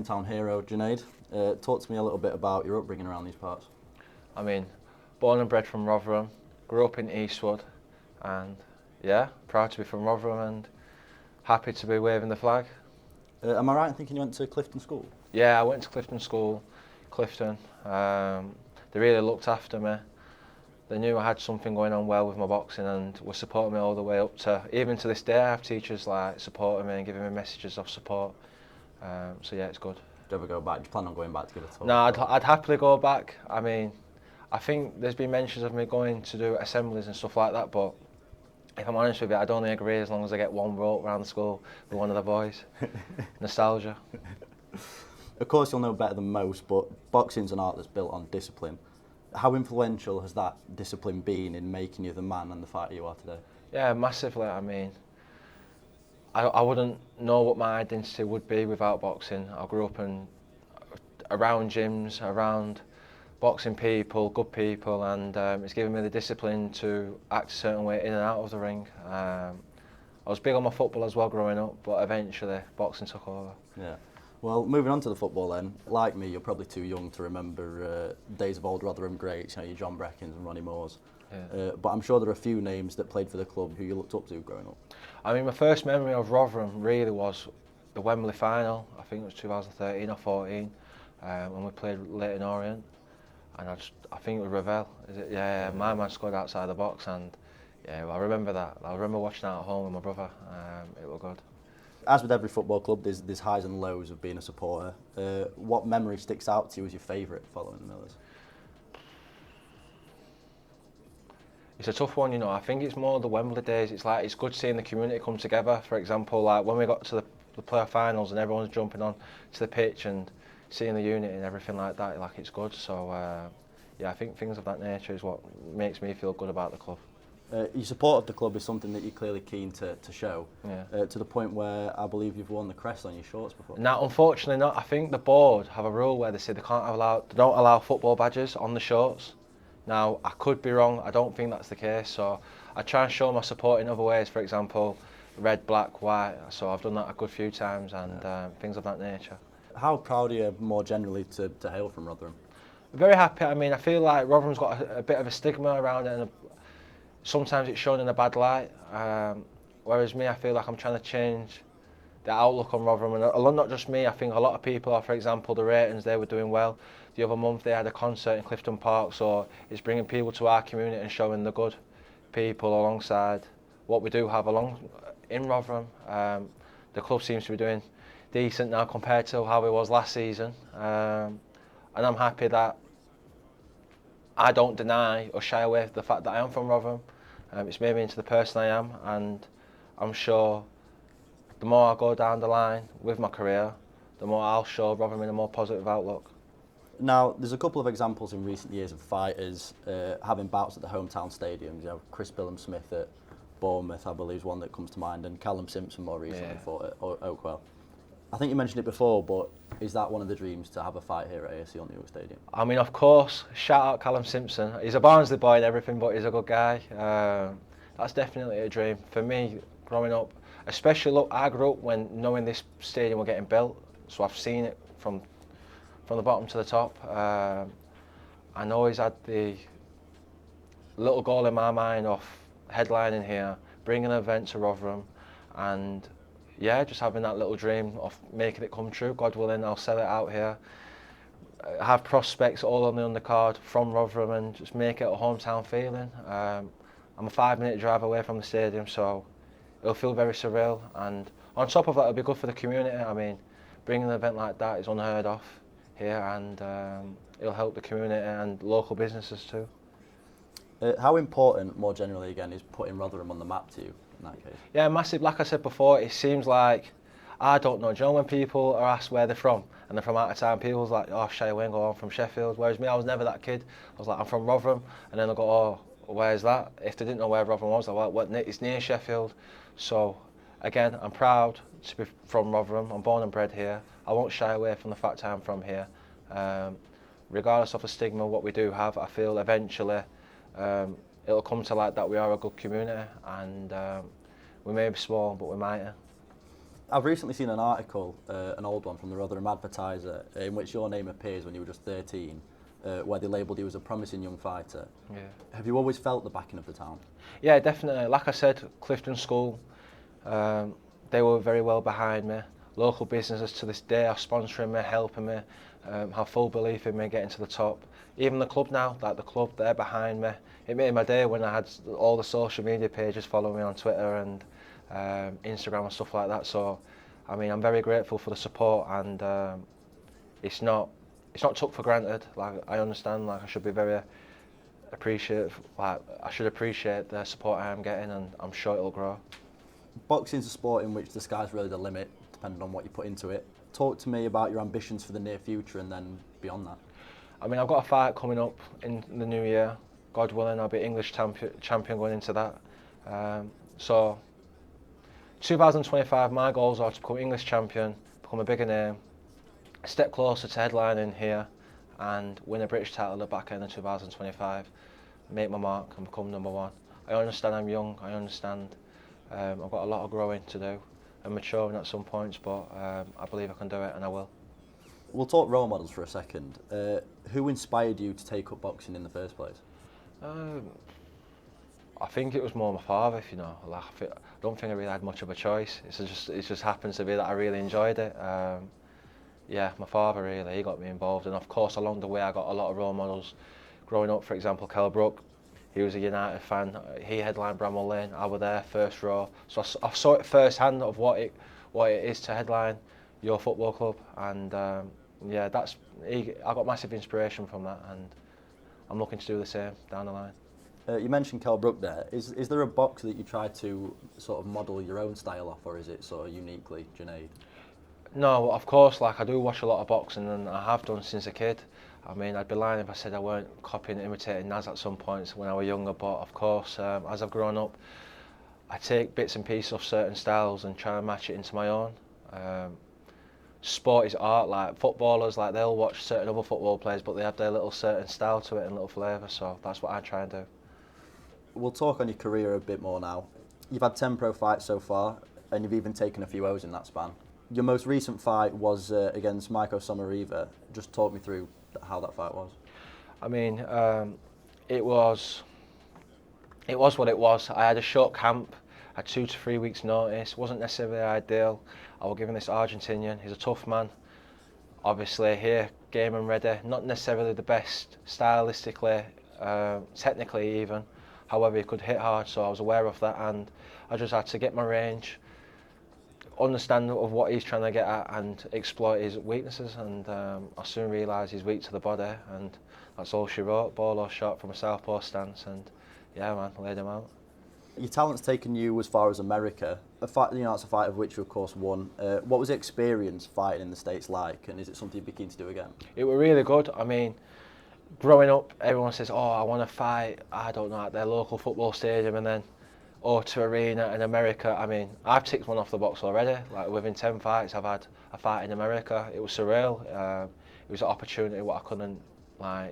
hometown hero, Junaid. Talk to me a little bit about your upbringing around these parts. I mean, born and bred from Rotherham, grew up in Eastwood, and yeah, proud to be from Rotherham and happy to be waving the flag. Am I right in thinking you went to Clifton School? Yeah, I went to Clifton School, Clifton. They really looked after me. They knew I had something going on well with my boxing and were supporting me all the way up to, even to this day, I have teachers like supporting me and giving me messages of support. So yeah, it's good. Do you ever go back? Do you plan on going back to give a talk? No, I'd happily go back. I mean, I think there's been mentions of me going to do assemblies and stuff like that, but if I'm honest with you, I'd only agree as long as I get one rope around the school with one of the boys. Nostalgia. Of course, you'll know better than most, but boxing's an art that's built on discipline. How influential has that discipline been in making you the man and the fighter you are today? Yeah, massively. I mean, I wouldn't know what my identity would be without boxing. I grew up around gyms, around boxing people, good people, and it's given me the discipline to act a certain way in and out of the ring. I was big on my football as well growing up, but eventually boxing took over. Yeah. Well, moving on to the football then, like me, you're probably too young to remember days of old Rotherham greats, your John Breckins and Ronnie Moores. Yeah. But I'm sure there are a few names that played for the club who you looked up to growing up. I mean, my first memory of Rotherham really was the Wembley final. I think it was 2013 or 14, when we played Leyton Orient, and I think it was Ravel. Yeah, my man scored outside the box, and yeah, well, I remember that. I remember watching that at home with my brother. It was good. As with every football club, there's highs and lows of being a supporter. What memory sticks out to you as your favourite following the Millers? It's a tough one, you know. I think it's more the Wembley days. It's good seeing the community come together. For example, like when we got to the playoff finals and everyone's jumping on to the pitch and seeing the unity and everything like that, like it's good. So yeah, I think things of that nature is what makes me feel good about the club. Your support of the club is something that you're clearly keen to show, Yeah. to the point where I believe you've worn the crest on your shorts before. Now, unfortunately not. I think the board have a rule where they say they don't allow football badges on the shorts. Now, I could be wrong, I don't think that's the case, so I try and show my support in other ways, for example, red, black, white, so I've done that a good few times and things of that nature. How proud are you more generally to hail from Rotherham? Very happy. I mean, I feel like Rotherham's got a bit of a stigma around it and sometimes it's shown in a bad light, whereas me, I feel like I'm trying to change the outlook on Rotherham, and not just me, I think a lot of people are, for example, the Ratings, they were doing well. The other month they had a concert in Clifton Park, so it's bringing people to our community and showing the good people alongside what we do have in Rotherham. The club seems to be doing decent now compared to how it was last season, and I'm happy that I don't deny or shy away from the fact that I am from Rotherham. It's made me into the person I am, and I'm sure the more I go down the line with my career, the more I'll show Rotherham in a more positive outlook. Now, there's a couple of examples in recent years of fighters having bouts at the hometown stadiums. You know, Chris Billam-Smith at Bournemouth, I believe, is one that comes to mind, and Callum Simpson more recently fought at Oakwell. I think you mentioned it before, but is that one of the dreams to have a fight here at ASC on the Oak Stadium? I mean, of course, shout out Callum Simpson. He's a Barnsley boy and everything, but he's a good guy. That's definitely a dream for me growing up. Especially, look, I grew up when knowing this stadium was getting built, so I've seen it from the bottom to the top. I always had the little goal in my mind of headlining here, bringing an event to Rotherham, and yeah, just having that little dream of making it come true. God willing, I'll sell it out here. Have prospects all on the undercard from Rotherham and just make it a hometown feeling. I'm a 5-minute drive away from the stadium, so it'll feel very surreal. And on top of that, it'll be good for the community. I mean, bringing an event like that is unheard of here, and it'll help the community and local businesses too. How important, more generally again, is putting Rotherham on the map to you in that case? Yeah, massive. Like I said before, it seems like, I don't know, do you know when people are asked where they're from and they're from out of town, people's like, oh, Shy Wingo, I'm from Sheffield, whereas me, I was never that kid. I was like, I'm from Rotherham, and then they'll go, oh, where's that? If they didn't know where Rotherham was, they're like, what, it's near Sheffield. So again, I'm proud to be from Rotherham. I'm born and bred here. I won't shy away from the fact I'm from here. Regardless of the stigma, what we do have, I feel eventually it'll come to light that we are a good community, and we may be small, but we're mighty. I've recently seen an article, an old one from the Rotherham Advertiser, in which your name appears when you were just 13, where they labelled you as a promising young fighter. Yeah. Have you always felt the backing of the town? Yeah, definitely. Like I said, Clifton School, they were very well behind me. Local businesses to this day are sponsoring me, helping me, have full belief in me getting to the top. Even the club now, like the club, they're behind me. It made my day when I had all the social media pages following me on Twitter and Instagram and stuff like that. So, I mean, I'm very grateful for the support, and it's not took for granted. Like, I understand, like, I should be very appreciative. Like, I should appreciate the support I am getting, and I'm sure it'll grow. Boxing's a sport in which the sky's really the limit, depending on what you put into it. Talk to me about your ambitions for the near future and then beyond that. I mean, I've got a fight coming up in the new year. God willing, I'll be English champion going into that. So, 2025, my goals are to become English champion, become a bigger name, a step closer to headlining here, and win a British title at the back end of 2025. Make my mark and become #1. I understand I'm young. I understand I've got a lot of growing to do and maturing at some points, but I believe I can do it, and I will. We'll talk role models for a second. Who inspired you to take up boxing in the first place? I think it was more my father, if you know. Like, I don't think I really had much of a choice. It just happens to be that I really enjoyed it. Yeah, my father really, he got me involved, and of course along the way I got a lot of role models. Growing up, for example, Kell Brook, he was a United fan. He headlined Bramwell Lane. I was there first row, so I saw it firsthand of what it is to headline your football club, and yeah, I got massive inspiration from that, and I'm looking to do the same down the line. You mentioned Kell Brook there. Is there a boxer that you try to sort of model your own style off, or is it sort of uniquely Junaid? No, of course, like, I do watch a lot of boxing, and I have done since a kid. I mean, I'd be lying if I said I weren't copying and imitating Naz at some points when I was younger, but of course, as I've grown up, I take bits and pieces of certain styles and try and match it into my own. Sport is art. Like, footballers, like, they'll watch certain other football players, but they have their little certain style to it and little flavour, so that's what I try and do. We'll talk on your career a bit more now. You've had 10 pro fights so far, and you've even taken a few O's in that span. Your most recent fight was against Maiko Somariva. Just talk me through how that fight was. I mean, it was what it was. I had a short camp, I had 2 to 3 weeks notice. Wasn't necessarily ideal. I was given this Argentinian. He's a tough man. Obviously here, game and ready. Not necessarily the best stylistically, technically even. However, he could hit hard, so I was aware of that, and I just had to get my range, understand of what he's trying to get at, and exploit his weaknesses. And I soon realised he's weak to the body, and that's all she wrote. Ball or shot from a southpaw stance, and yeah, man, laid him out. Your talent's taken you as far as America. A fight, it's a fight of which you of course won. What was the experience fighting in the States like, and is it something you'd be keen to do again? It was really good. I mean, growing up, everyone says, "Oh, I want to fight," I don't know, at their local football stadium, and then O2 Arena in America. I mean, I've ticked one off the box already. Like, within 10 fights, I've had a fight in America. It was surreal. It was an opportunity what I couldn't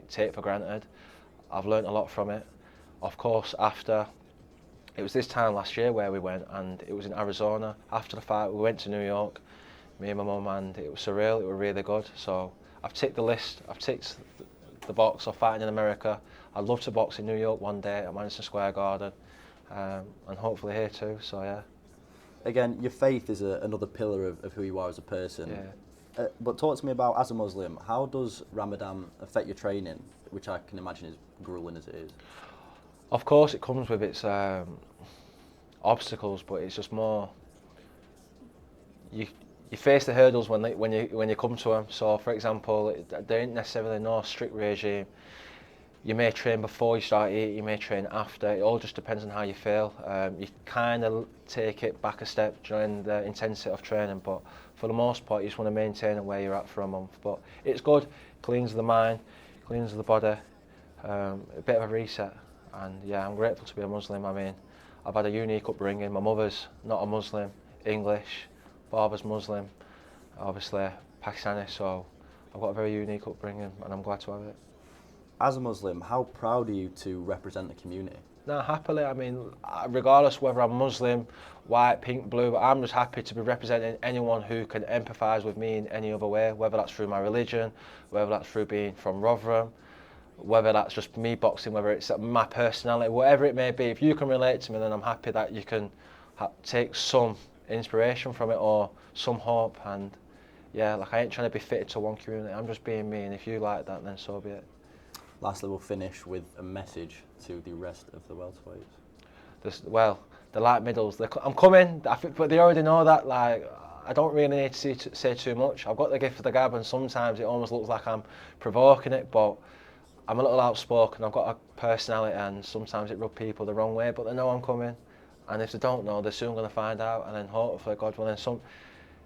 take for granted. I've learnt a lot from it. Of course, after, it was this time last year where we went, and it was in Arizona. After the fight, we went to New York, me and my mum, and it was surreal. It was really good. So I've ticked the list. I've ticked the box of fighting in America. I'd love to box in New York one day at Madison Square Garden. And hopefully here too, so yeah. Again, your faith is another pillar of who you are as a person. Yeah. But talk to me about, as a Muslim, how does Ramadan affect your training, which I can imagine is grueling as it is? Of course it comes with its obstacles, but it's just more, you face the hurdles when you come to them. So for example, there ain't necessarily no strict regime. You may train before you start eating, you may train after. It all just depends on how you feel. You kind of take it back a step during the intensity of training, but for the most part, you just want to maintain it where you're at for a month. But it's good, cleans the mind, cleans the body, a bit of a reset. And yeah, I'm grateful to be a Muslim. I mean, I've had a unique upbringing. My mother's not a Muslim, English, father's Muslim, obviously Pakistani, so I've got a very unique upbringing, and I'm glad to have it. as a Muslim, how proud are you to represent the community? No, happily. I mean, regardless whether I'm Muslim, white, pink, blue, I'm just happy to be representing anyone who can empathise with me in any other way, whether that's through my religion, whether that's through being from Rotherham, whether that's just me boxing, whether it's my personality, whatever it may be. If you can relate to me, then I'm happy that you can take some inspiration from it or some hope. And yeah, like, I ain't trying to be fitted to one community, I'm just being me, and if you like that, then so be it. Lastly, we'll finish with a message to the rest of the welterweights. Well, the light middles, I'm coming, but they already know that. Like, I don't really need to say too much. I've got the gift of the gab, and sometimes it almost looks like I'm provoking it, but I'm a little outspoken. I've got a personality, and sometimes it rubs people the wrong way, but they know I'm coming. And if they don't know, they're soon going to find out, and then hopefully, God willing,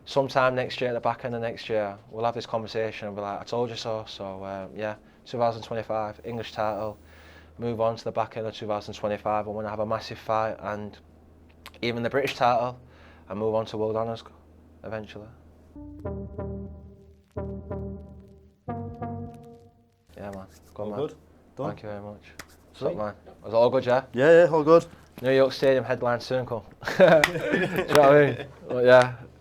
sometime next year, at the back end of next year, we'll have this conversation and be like, I told you so. So yeah, 2025, English title, move on to the back end of 2025. I want to have a massive fight, and even the British title, and move on to world honours eventually. Yeah, man. Good, man. Good. Done. Thank you very much. What's up, man? Was it all good, yeah? Yeah, all good. New York Stadium headline soon, come. Do you know what I mean? But yeah,